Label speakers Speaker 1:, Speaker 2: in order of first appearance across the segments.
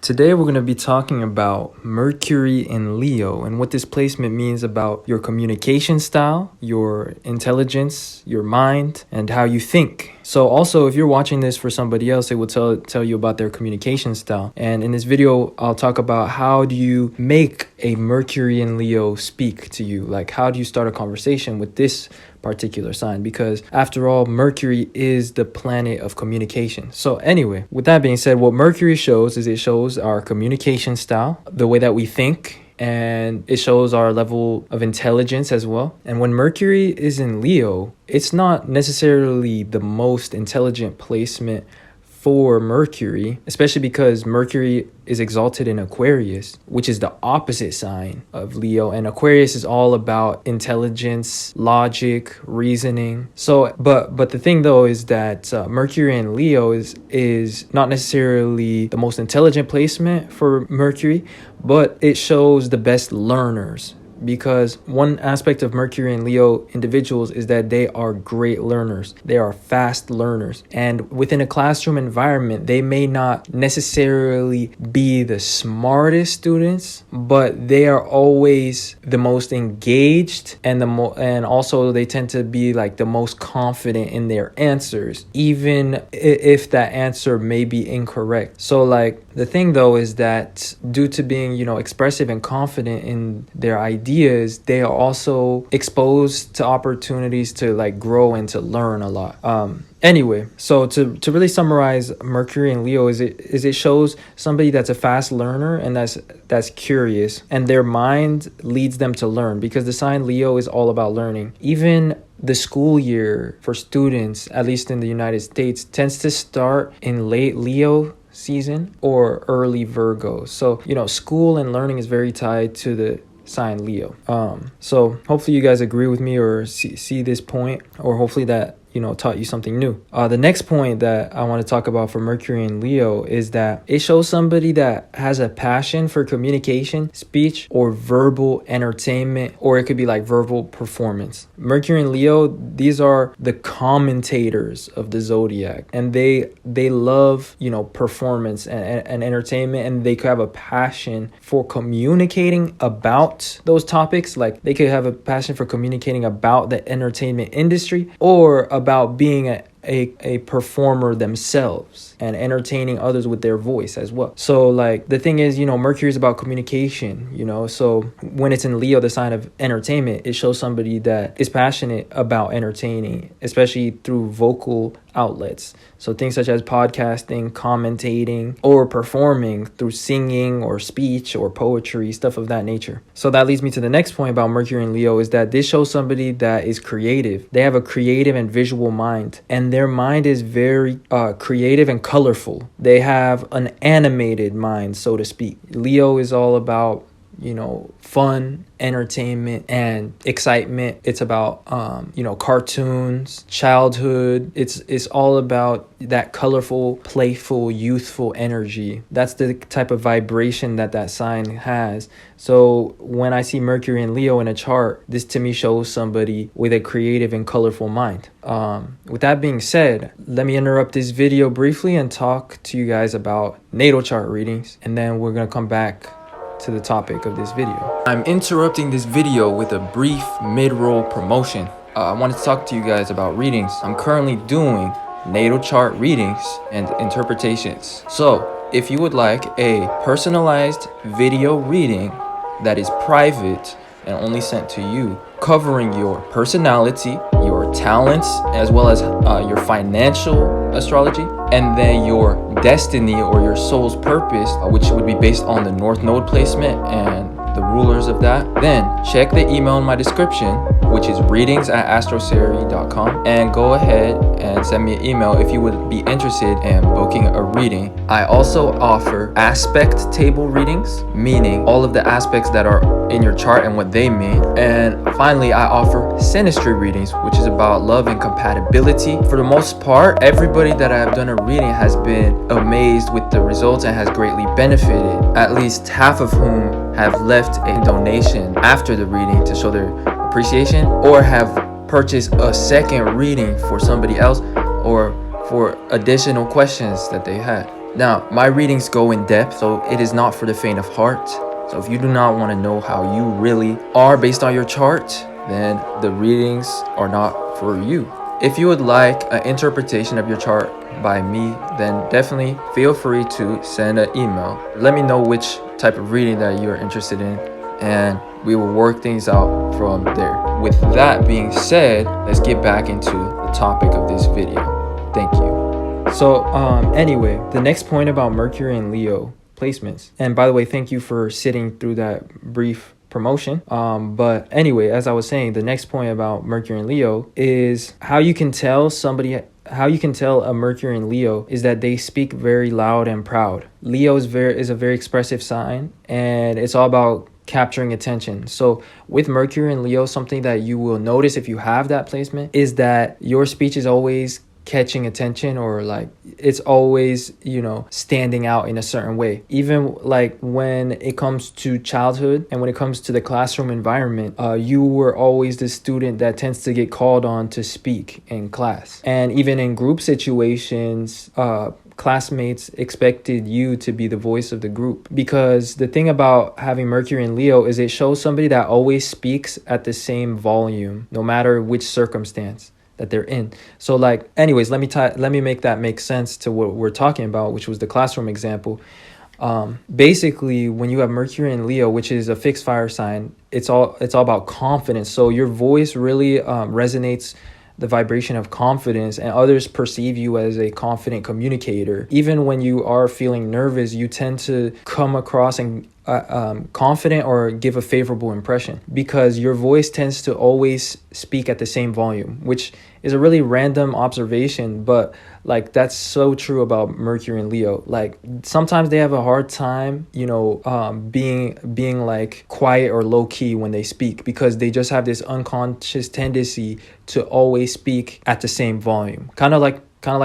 Speaker 1: Today we're going to be talking about Mercury in Leo and what this placement means about your communication style, your intelligence, your mind, and how you think. So also, if you're watching this for somebody else, it will tell you about their communication style. And in this video, I'll talk about how do you make a Mercury in Leo speak to you? Like, how do you start a conversation with this particular sign? Because after all, Mercury is the planet of communication. So anyway, with that being said, what Mercury shows is it shows our communication style, the way that we think, and it shows our level of intelligence as well. And when Mercury is in Leo, it's not necessarily the most intelligent placement for Mercury, especially because Mercury is exalted in Aquarius, which is the opposite sign of Leo. And Aquarius is all about intelligence, logic, reasoning. So, but the thing though is that Mercury in Leo is not necessarily the most intelligent placement for Mercury, but it shows the best learners. Because one aspect of Mercury and Leo individuals is that they are great learners. They are fast learners. And within a classroom environment, they may not necessarily be the smartest students, but they are always the most engaged and and also they tend to be like the most confident in their answers, even if that answer may be incorrect. So like the thing though is that due to being, expressive and confident in their ideas, they are also exposed to opportunities to like grow and to learn a lot. Anyway, so to really summarize Mercury in Leo is it shows somebody that's a fast learner and that's curious, and their mind leads them to learn, because the sign Leo is all about learning. Even the school year for students, at least in the United States, tends to start in late Leo season or early Virgo. So, school and learning is very tied to the sign Leo. So hopefully you guys agree with me or see this point, or hopefully that taught you something new. The next point that I want to talk about for Mercury in Leo is that it shows somebody that has a passion for communication, speech, or verbal entertainment, or it could be like verbal performance. Mercury in Leo, these are the commentators of the zodiac, and they love performance and entertainment, and they could have a passion for communicating about those topics. Like they could have a passion for communicating about the entertainment industry, or about being a performer themselves and entertaining others with their voice as well. So like the thing is, Mercury is about communication, so when it's in Leo, the sign of entertainment, it shows somebody that is passionate about entertaining, especially through vocal outlets. So things such as podcasting, commentating, or performing through singing or speech or poetry, stuff of that nature. So that leads me to the next point about Mercury in Leo is that this shows somebody that is creative. They have a creative and visual mind, and their mind is very creative and colorful. They have an animated mind, so to speak. Leo is all about fun, entertainment, and excitement. It's about cartoons, childhood. It's all about that colorful, playful, youthful energy. That's the type of vibration that sign has. So when I see Mercury and Leo in a chart, this to me shows somebody with a creative and colorful mind. With that being said, let me interrupt this video briefly and talk to you guys about natal chart readings, and then we're gonna come back to the topic of this video. I'm interrupting this video with a brief mid-roll promotion. I wanted to talk to you guys about readings. I'm currently doing natal chart readings and interpretations. So if you would like a personalized video reading that is private and only sent to you, covering your personality, your talents, as well as your financial astrology, and then your destiny or your soul's purpose, which would be based on the North Node placement and the rulers of that, then check the email in my description, which is readings@astroseri.com, and go ahead and send me an email if you would be interested in booking a reading. I also offer aspect table readings, meaning all of the aspects that are in your chart and what they mean. And finally, I offer Synastry Readings, which is about love and compatibility. For the most part, everybody that I have done a reading has been amazed with the results and has greatly benefited, at least half of whom have left a donation after the reading to show their appreciation, or have purchased a second reading for somebody else, or for additional questions that they had. Now, my readings go in depth, so it is not for the faint of heart. So if you do not want to know how you really are based on your chart, then the readings are not for you. If you would like an interpretation of your chart by me, then definitely feel free to send an email. Let me know which type of reading that you're interested in, and we will work things out from there. With that being said, let's get back into the topic of this video. Thank you. So anyway, the next point about Mercury and Leo placements. And by the way, thank you for sitting through that brief promotion. But anyway, as I was saying, the next point about Mercury and Leo is how you can tell a Mercury and Leo is that they speak very loud and proud. Leo is a very expressive sign, and it's all about capturing attention. So with Mercury and Leo, something that you will notice if you have that placement is that your speech is always catching attention, or like it's always, standing out in a certain way. Even like when it comes to childhood and when it comes to the classroom environment, you were always the student that tends to get called on to speak in class. And even in group situations, classmates expected you to be the voice of the group, because the thing about having Mercury and Leo is it shows somebody that always speaks at the same volume, no matter which circumstance that they're in. So like, anyways, let me make that make sense to what we're talking about, which was the classroom example. Basically, when you have Mercury and Leo, which is a fixed fire sign, it's all about confidence. So your voice really resonates the vibration of confidence, and others perceive you as a confident communicator. Even when you are feeling nervous, you tend to come across and confident or give a favorable impression, because your voice tends to always speak at the same volume, which is a really random observation, but like that's so true about Mercury and Leo. Like sometimes they have a hard time, being like quiet or low key when they speak, because they just have this unconscious tendency to always speak at the same volume, kind of like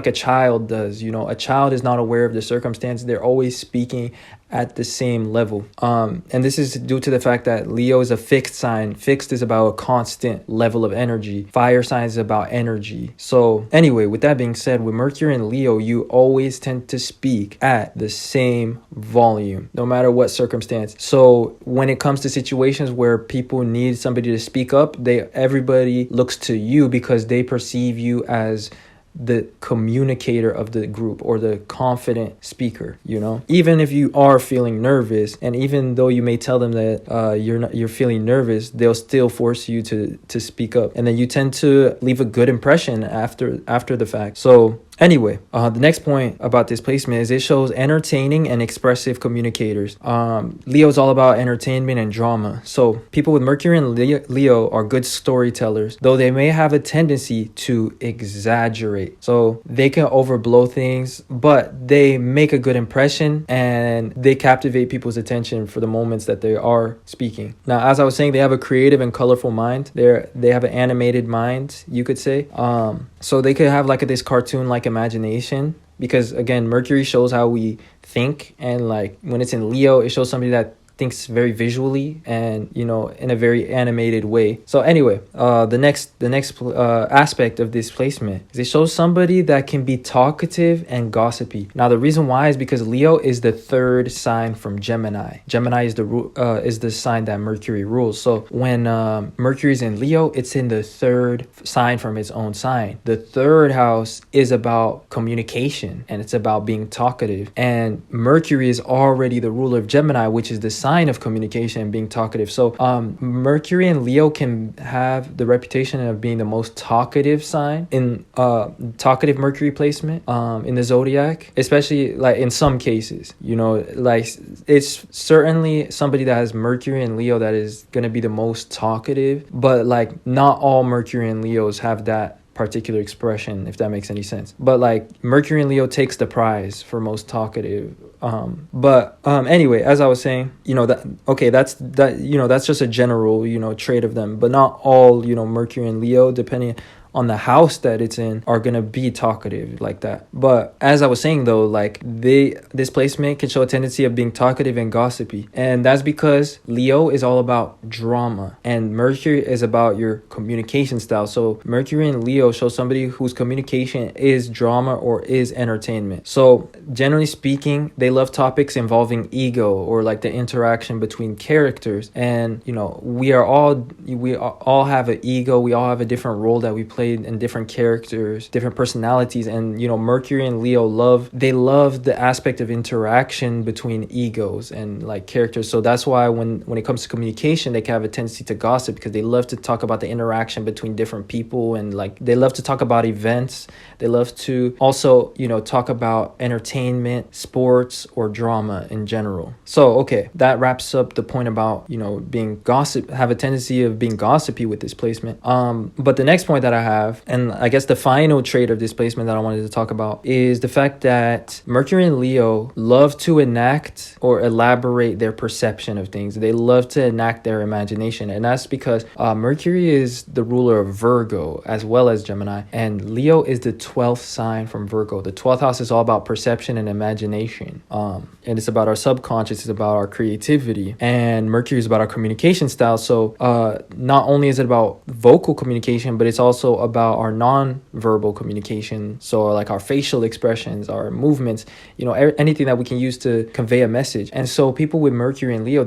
Speaker 1: a child does. A child is not aware of the circumstance. They're always speaking at the same level. And this is due to the fact that Leo is a fixed sign. Fixed is about a constant level of energy. Fire sign is about energy. So anyway, with that being said, with Mercury and Leo, you always tend to speak at the same volume, no matter what circumstance. So when it comes to situations where people need somebody to speak up, everybody looks to you because they perceive you as the communicator of the group or the confident speaker. Even if you are feeling nervous, and even though you may tell them that you're feeling nervous, they'll still force you to speak up, and then you tend to leave a good impression after the fact. So anyway, the next point about this placement is it shows entertaining and expressive communicators. Leo is all about entertainment and drama. So people with Mercury and Leo are good storytellers, though they may have a tendency to exaggerate. So they can overblow things, but they make a good impression and they captivate people's attention for the moments that they are speaking. Now, as I was saying, they have a creative and colorful mind. They have an animated mind, you could say. So they could have like this cartoon-like imagination, because again, Mercury shows how we think, and like when it's in Leo, it shows somebody that thinks very visually and in a very animated way. So anyway, the next aspect of this placement is it shows somebody that can be talkative and gossipy. Now the reason why is because Leo is the third sign from Gemini. Gemini is the sign that Mercury rules. So when Mercury is in Leo, it's in the third sign from its own sign. The third house is about communication, and it's about being talkative, and Mercury is already the ruler of Gemini, which is the sign of communication and being talkative. So Mercury and Leo can have the reputation of being the most talkative sign in talkative Mercury placement in the zodiac, especially like in some cases. Like it's certainly somebody that has Mercury and Leo that is going to be the most talkative, but like not all Mercury and Leos have that particular expression, if that makes any sense. But like Mercury and Leo takes the prize for most talkative. Anyway, as I was saying, that's just a general, trait of them, but not all, Mercury and Leo, depending on the house that it's in are gonna be talkative like that. But as I was saying though, like this placement can show a tendency of being talkative and gossipy, and that's because Leo is all about drama and Mercury is about your communication style. So Mercury and Leo show somebody whose communication is drama or is entertainment. So generally speaking, they love topics involving ego or like the interaction between characters. And you know, we all have an ego. We all have a different role that we play in different characters, different personalities. And you know, Mercury and Leo love the aspect of interaction between egos and like characters. So that's why when it comes to communication, they can have a tendency to gossip, because they love to talk about the interaction between different people, and like they love to talk about events. They love to also, you know, talk about entertainment, sports, or drama in general. So okay, that wraps up the point about, you know, being have a tendency of being gossipy with this placement. But the next point that I have, and I guess the final trait of this placement that I wanted to talk about, is the fact that Mercury and Leo love to enact or elaborate their perception of things. They love to enact their imagination, and that's because Mercury is the ruler of Virgo as well as Gemini, and Leo is the 12th sign from Virgo. The 12th house is all about perception and imagination, and it's about our subconscious, it's about our creativity, and Mercury is about our communication style. So not only is it about vocal communication, but it's also about our non-verbal communication. So like our facial expressions, our movements, you know, anything that we can use to convey a message. And so people with Mercury and Leo,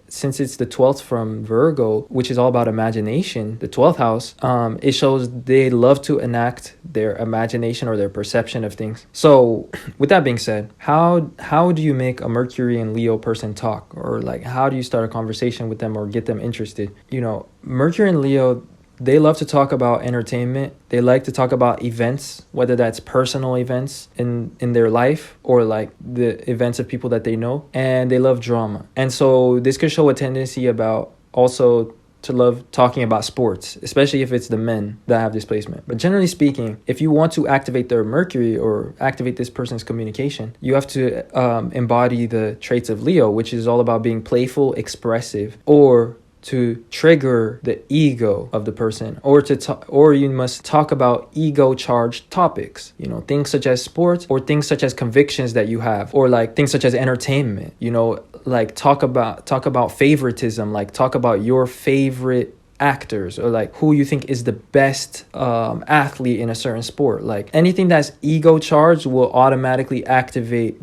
Speaker 1: since it's the 12th from Virgo, which is all about imagination, the 12th house, it shows they love to enact their imagination or their perception of things. So with that being said, how do you make a Mercury and Leo person talk? Or like, how do you start a conversation with them or get them interested? You know, Mercury and Leo, they love to talk about entertainment. They like to talk about events, whether that's personal events in their life or like the events of people that they know. And they love drama. And so this could show a tendency about also to love talking about sports, especially if it's the men that have this placement. But generally speaking, if you want to activate their Mercury or activate this person's communication, you have to embody the traits of Leo, which is all about being playful, expressive, or to trigger the ego of the person, or you must talk about ego charged topics, you know, things such as sports or things such as convictions that you have, or like things such as entertainment, you know, like talk about favoritism, like talk about your favorite actors, or like who you think is the best athlete in a certain sport. Like anything that's ego charged will automatically activate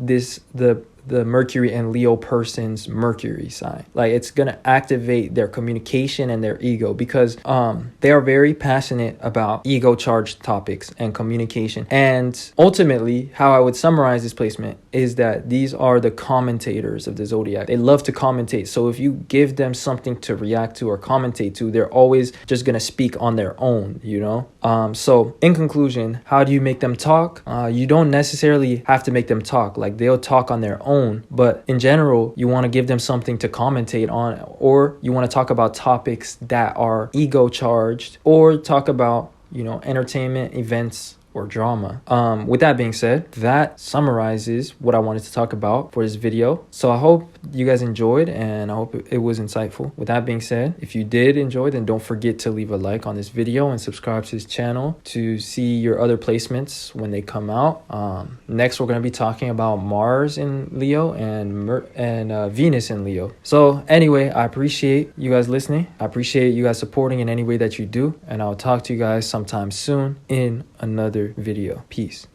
Speaker 1: the Mercury and Leo person's Mercury sign. Like it's gonna activate their communication and their ego, because they are very passionate about ego charged topics and communication. And ultimately, how I would summarize this placement is that these are the commentators of the zodiac. They love to commentate. So if you give them something to react to or commentate to, they're always just gonna speak on their own, you know? So in conclusion, how do you make them talk? You don't necessarily have to make them talk. Like they'll talk on their own. But in general, you want to give them something to commentate on, or you want to talk about topics that are ego charged, or talk about, you know, entertainment, events, or drama. With that being said, that summarizes what I wanted to talk about for this video. So I hope you guys enjoyed, and I hope it was insightful. With that being said, if you did enjoy, then don't forget to leave a like on this video and subscribe to this channel to see your other placements when they come out. Next, we're going to be talking about Mars in Leo and Venus in Leo. So anyway, I appreciate you guys listening. I appreciate you guys supporting in any way that you do, and I'll talk to you guys sometime soon in another video. Peace.